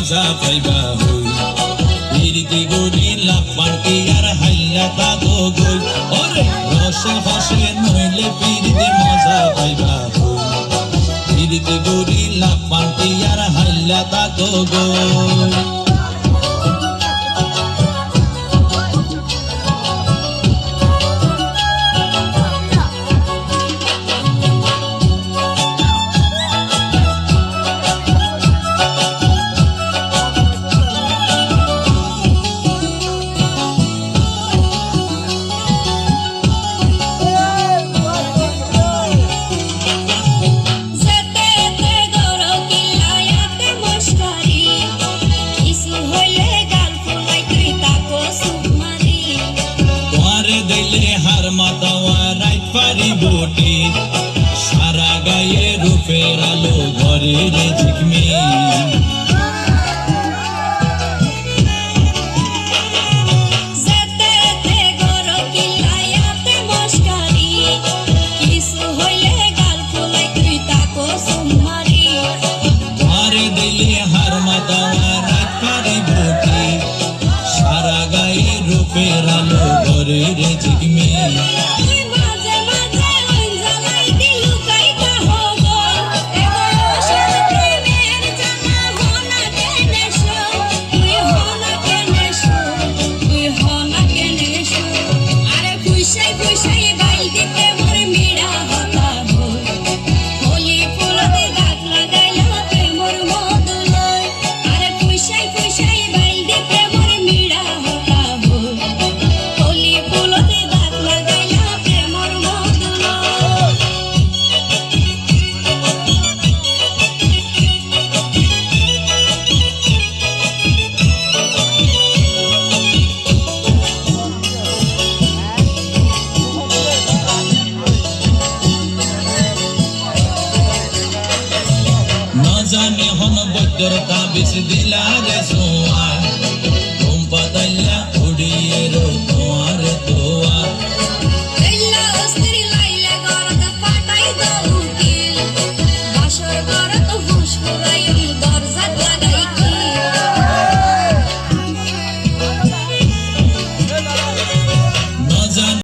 মজা পাইবা হই পিরিতি গরি লাপান কি আর হাইলা তাগো গই ওরে রসে হসে নইলে পিরিতি মজা পাইবা হই পিরিতি গরি লাপান কি আর হাইলা তাগো গই সারা গায়ে রূপের আলো ঘরে রে ঝিকমি ঘরে দিলে হার মাতাওয়া রাত পারি বটি সারা গায়ে রূপের আলো ঘরে রে ঝিকমি জানে হন বৈদ্যর তাবিজ দিলা রে সোয়া